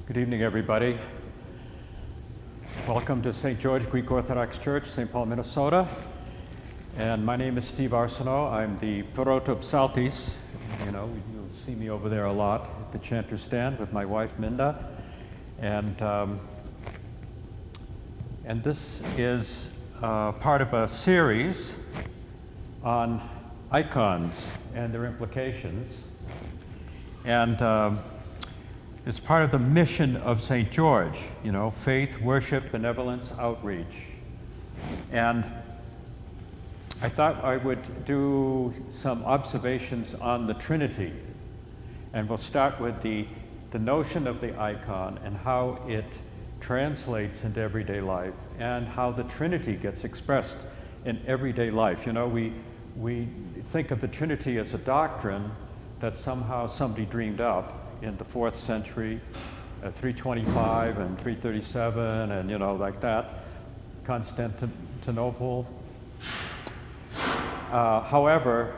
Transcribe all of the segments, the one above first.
Good evening, everybody. Welcome to St. George Greek Orthodox Church, St. Paul, Minnesota. And my name is Steve Arsenault. I'm the protopsaltis. You'll see me over there a lot at the chanter stand with my wife, Minda. And this is part of a series on icons and their implications. And it's part of the mission of St. George, faith, worship, benevolence, outreach. And I thought I would do some observations on the Trinity. And we'll start with the notion of the icon and how it translates into everyday life and how the Trinity gets expressed in everyday life. We think of the Trinity as a doctrine that somehow somebody dreamed up in the 4th century, 325 and 337, and like that, Constantinople. However,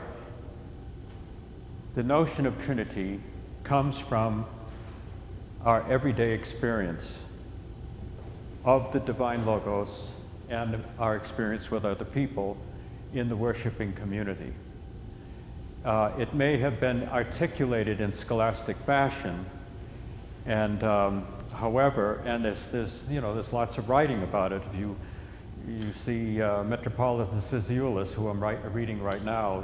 the notion of Trinity comes from our everyday experience of the divine Logos and our experience with other people in the worshiping community. It may have been articulated in scholastic fashion, and however, and there's lots of writing about it. If you see Metropolitan Sizioulis, who I'm reading right now,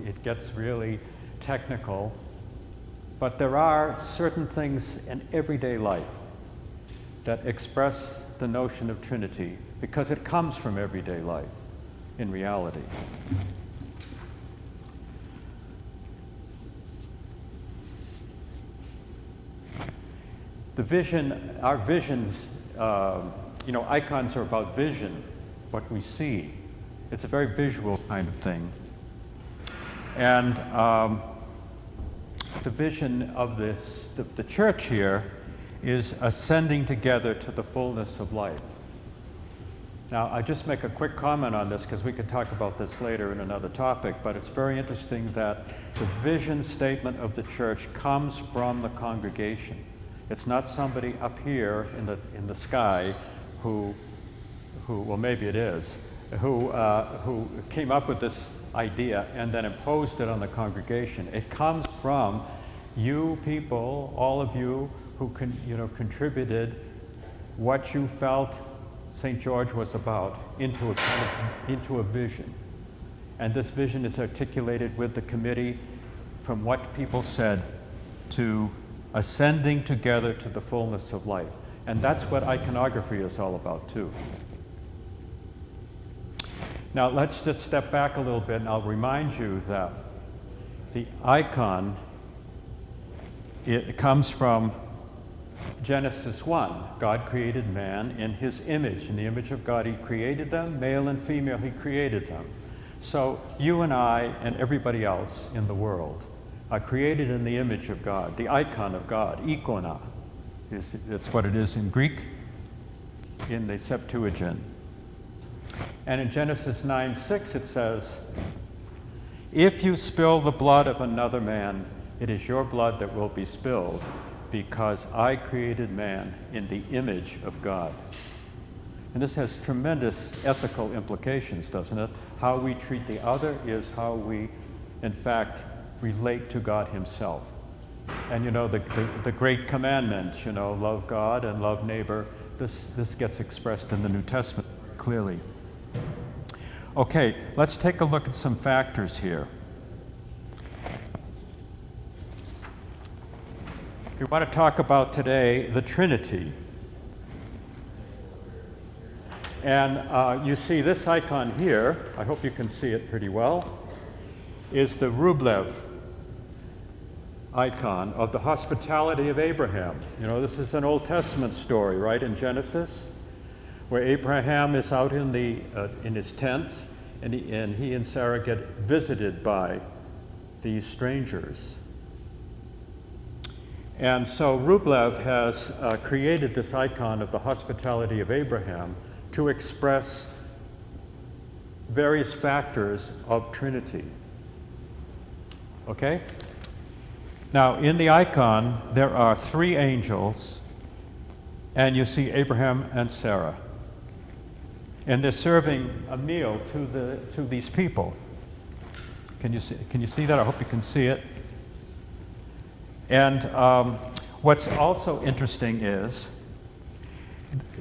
it gets really technical. But there are certain things in everyday life that express the notion of Trinity because it comes from everyday life in reality. The vision, our visions, icons are about vision, what we see. It's a very visual kind of thing. And the vision of the church here is ascending together to the fullness of life. Now, I just make a quick comment on this because we could talk about this later in another topic, but it's very interesting that the vision statement of the church comes from the congregation. It's not somebody up here in the sky who well, maybe it is, who came up with this idea and then imposed it on the congregation. It comes from you people, all of you who contributed what you felt St. George was about into a vision. And this vision is articulated with the committee from what people said to ascending together to the fullness of life. And that's what iconography is all about too. Now let's just step back a little bit and I'll remind you that the icon, it comes from Genesis 1. God created man in his image. In the image of God he created them, male and female he created them. So you and I and everybody else in the world are created in the image of God, the icon of God, ikona. That's what it is in Greek, in the Septuagint. And in Genesis 9:6 it says, if you spill the blood of another man, it is your blood that will be spilled, because I created man in the image of God. And this has tremendous ethical implications, doesn't it? How we treat the other is how we, in fact, relate to God himself. And the great commandment, love God and love neighbor, this gets expressed in the New Testament clearly. Okay, let's take a look at some factors here. We want to talk about today the Trinity. And you see this icon here, I hope you can see it pretty well, is the Rublev icon of the hospitality of Abraham. This is an Old Testament story, right, in Genesis, where Abraham is out in his tent, and he and Sarah get visited by these strangers. And so Rublev has created this icon of the hospitality of Abraham to express various factors of Trinity. Okay? Now, in the icon, there are 3 angels and you see Abraham and Sarah. And they're serving a meal to these people. Can you see that? I hope you can see it. And what's also interesting is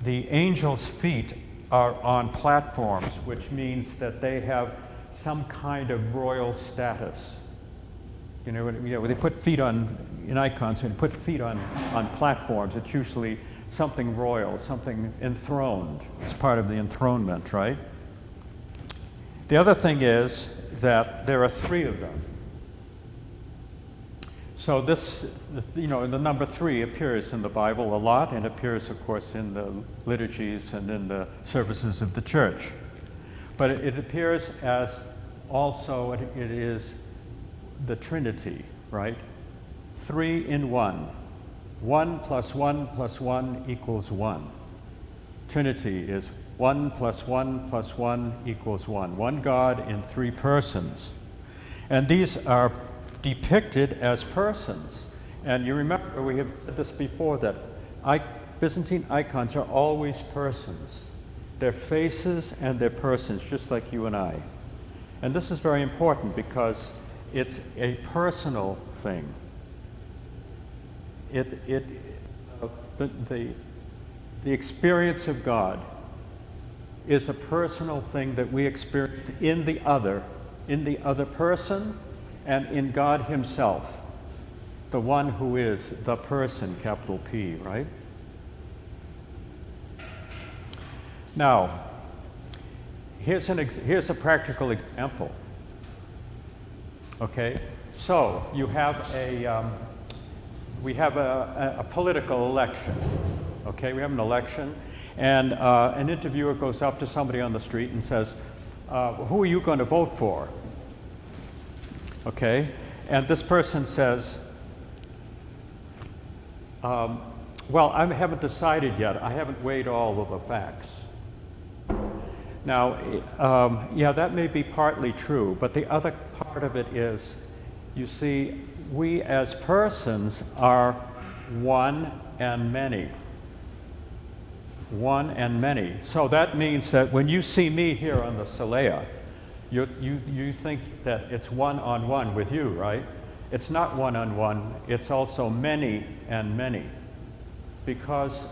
the angels' feet are on platforms, which means that they have some kind of royal status. You know, when they put feet on, in icons, and put feet on platforms, it's usually something royal, something enthroned. It's part of the enthronement, right? The other thing is that there are 3 of them. So this, the number 3 appears in the Bible a lot, and appears, of course, in the liturgies and in the services of the church. But it appears as also, it is the Trinity, right? 3 in 1. 1 plus 1 plus 1 equals 1. Trinity is 1 plus 1 plus 1 equals 1. One God in 3 persons. And these are depicted as persons. And you remember, we have said this before, that Byzantine icons are always persons. They're faces and they're persons, just like you and I. And this is very important because it's a personal thing. The experience of God is a personal thing that we experience in the other person, and in God himself, the one who is the person, capital P, right? Now, here's a practical example. Okay, so you have we have a political election. Okay, we have an election, and an interviewer goes up to somebody on the street and says, "Who are you going to vote for?" Okay, and this person says, "Well, I haven't decided yet. I haven't weighed all of the facts." Now, yeah, that may be partly true, but the other part of it is, you see, we as persons are one and many. One and many. So that means that when you see me here on the Solea, you think that it's one-on-one with you, right? It's not one-on-one, it's also many and many. Because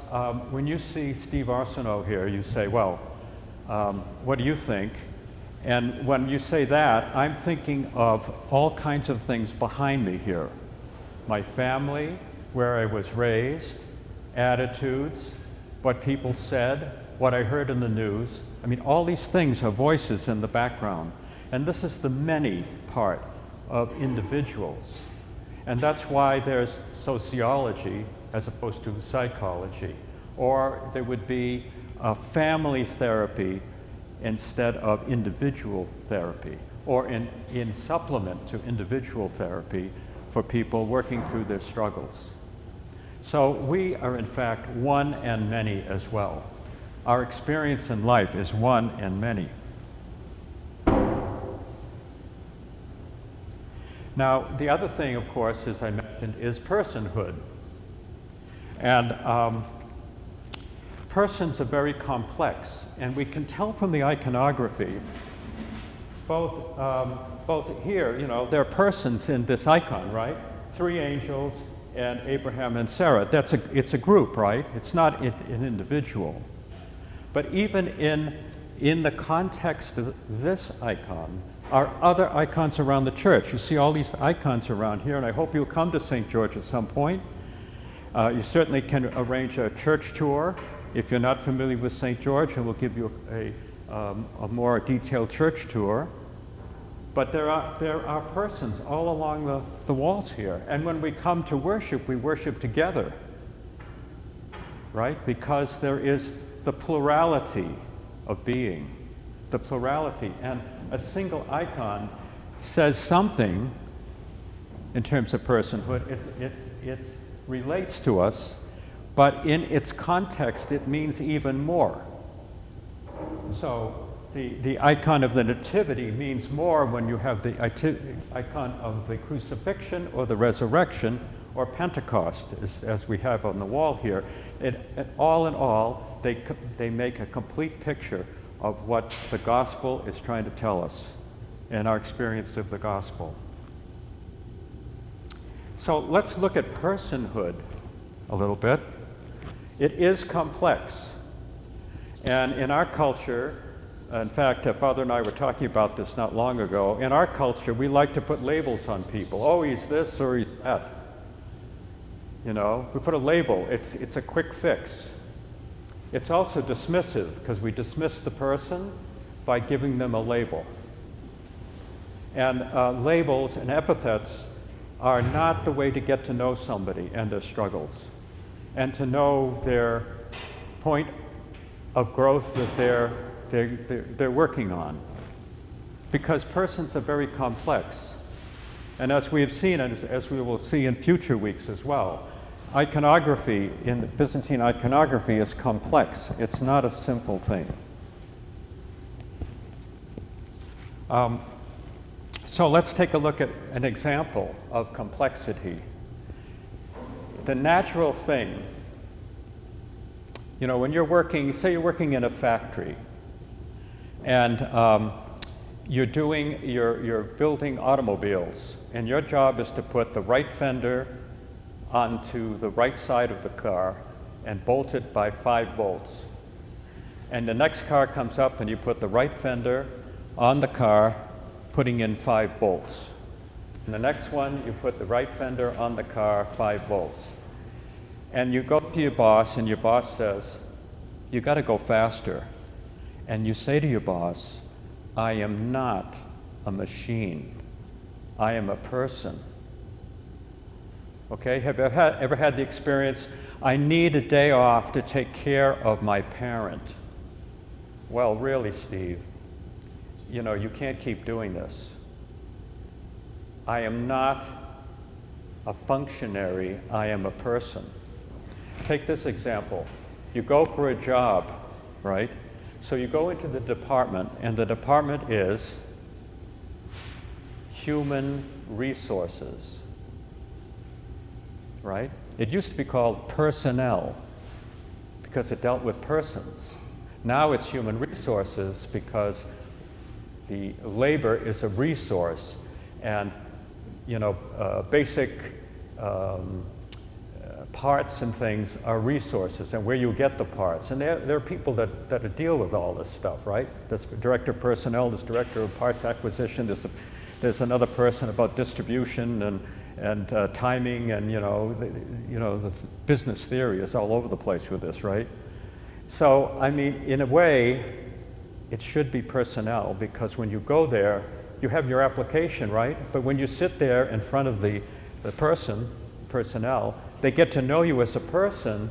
when you see Steve Arsenault here, you say, well, what do you think? And when you say that, I'm thinking of all kinds of things behind me here. My family, where I was raised, attitudes, what people said, what I heard in the news. I mean, all these things are voices in the background. And this is the many part of individuals. And that's why there's sociology as opposed to psychology. Or there would be family therapy instead of individual therapy, or in supplement to individual therapy for people working through their struggles. So we are in fact one and many as well. Our experience in life is one and many. Now, the other thing, of course, as I mentioned, is personhood. And persons are very complex, and we can tell from the iconography, both here, there are persons in this icon, right? 3 angels and Abraham and Sarah. It's a group, right? It's not an individual. But even in the context of this icon are other icons around the church. You see all these icons around here, and I hope you'll come to St. George at some point. You certainly can arrange a church tour if you're not familiar with St. George, and we'll give you a more detailed church tour. But there are persons all along the walls here. And when we come to worship, we worship together, right? Because there is the plurality of being, the plurality. And a single icon says something in terms of personhood. It relates to us, but in its context, it means even more. So the icon of the Nativity means more when you have the icon of the crucifixion or the resurrection, or Pentecost, as we have on the wall here. All in all, they make a complete picture of what the gospel is trying to tell us and our experience of the gospel. So let's look at personhood a little bit. It is complex. And in our culture, in fact, Father and I were talking about this not long ago, in our culture, we like to put labels on people. Oh, he's this or he's that. You know, we put a label. It's a quick fix. It's also dismissive, because we dismiss the person by giving them a label. And labels and epithets are not the way to get to know somebody and their struggles, and to know their point of growth that they're working on. Because persons are very complex. And as we have seen, and as we will see in future weeks as well, iconography, in Byzantine iconography, is complex. It's not a simple thing. So let's take a look at an example of complexity. The natural thing, you know, when you're working, say you're working in a factory, and you're building automobiles, and your job is to put the right fender onto the right side of the car and bolt it by 5 bolts. And the next car comes up and you put the right fender on the car, putting in 5 bolts. And the next one, you put the right fender on the car, 5 bolts. And you go to your boss, and your boss says, you got to go faster. And you say to your boss, I am not a machine. I am a person. Okay, have you ever had the experience, I need a day off to take care of my parent? Well, really, Steve, you know, you can't keep doing this. I am not a functionary, I am a person. Take this example. You go for a job, right? So you go into the department, and the department is human resources, right? It used to be called personnel because it dealt with persons. Now it's human resources because the labor is a resource, and you know, basic parts and things are resources, and where you get the parts. And there are people that deal with all this stuff, right? There's director of personnel, there's director of parts acquisition, there's another person about distribution and timing, and you know the business theory is all over the place with this, right? So I mean, in a way, it should be personnel, because when you go there, you have your application, right? But when you sit there in front of the personnel, they get to know you as a person,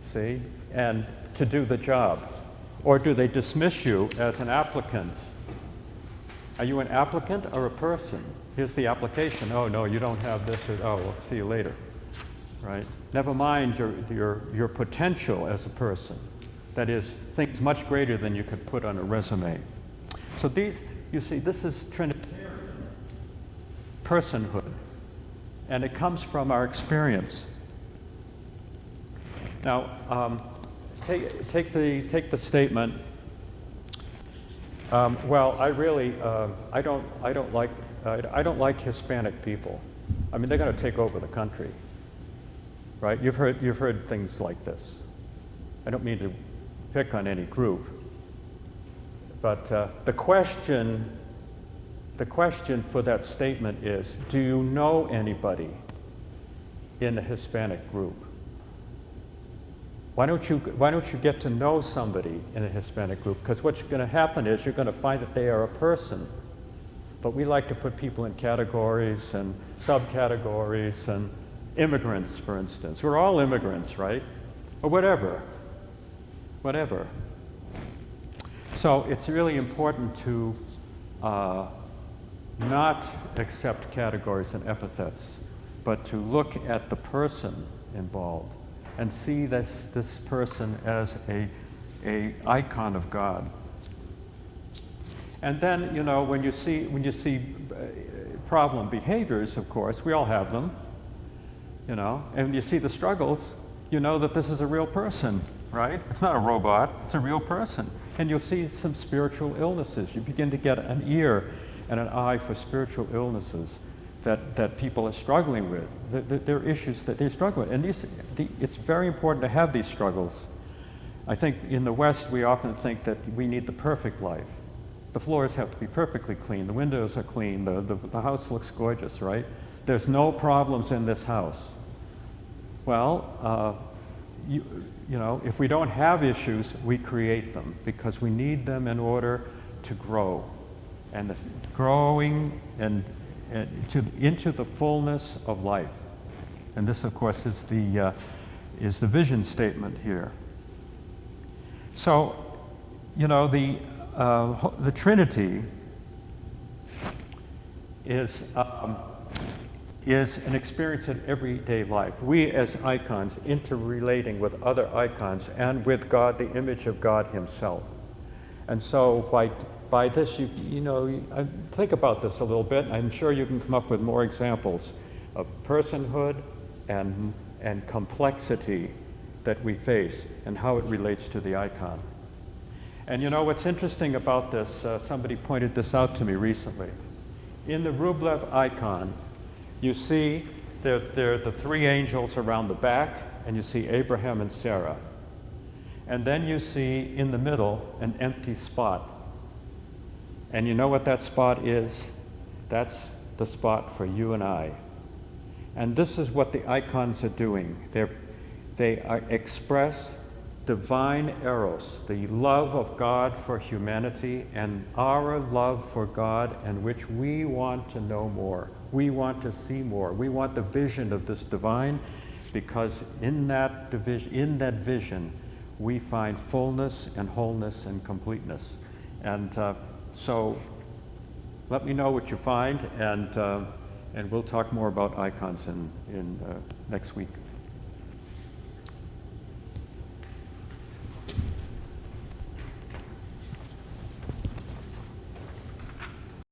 see, and to do the job. Or do they dismiss you as an applicant? Are you an applicant or a person? Here's the application. Oh, no, you don't have this. Oh, we'll see you later, right? Never mind your potential as a person. That is, things much greater than you could put on a resume. So these, you see, this is Trinitarian personhood, and it comes from our experience. Now, take the statement. Well, I don't like Hispanic people. I mean, they're going to take over the country, right? You've heard things like this. I don't mean to pick on any group, but the question for that statement is: do you know anybody in the Hispanic group? Why don't you get to know somebody in a Hispanic group? Because what's going to happen is you're going to find that they are a person. But we like to put people in categories and subcategories, and immigrants, for instance. We're all immigrants, right? Or whatever. So it's really important to not accept categories and epithets, but to look at the person involved and see this person as a icon of God. And then, you know, when you see problem behaviors, of course, we all have them, you know, and you see the struggles, you know that this is a real person, right? It's not a robot, it's a real person. And you'll see some spiritual illnesses. You begin to get an ear and an eye for spiritual illnesses that people are struggling with. There are issues that they struggle with. And it's very important to have these struggles. I think in the West, we often think that we need the perfect life. The floors have to be perfectly clean, the windows are clean, the house looks gorgeous, right? There's no problems in this house. Well, you know, if we don't have issues, we create them because we need them in order to grow. And this growing into the fullness of life. And this, of course, is the vision statement here. So, you know, the Trinity is an experience in everyday life. We as icons interrelating with other icons and with God, the image of God himself. And so by this, you know, think about this a little bit. I'm sure you can come up with more examples of personhood and complexity that we face and how it relates to the icon. And you know what's interesting about this, somebody pointed this out to me recently. In the Rublev icon, you see there are the three angels around the back, and you see Abraham and Sarah. And then you see in the middle an empty spot. And you know what that spot is? That's the spot for you and I. And this is what the icons are doing. They express divine eros, the love of God for humanity and our love for God, and which we want to know more. We want to see more. We want the vision of this divine, because in that vision, we find fullness and wholeness and completeness. And so let me know what you find, and we'll talk more about icons in next week.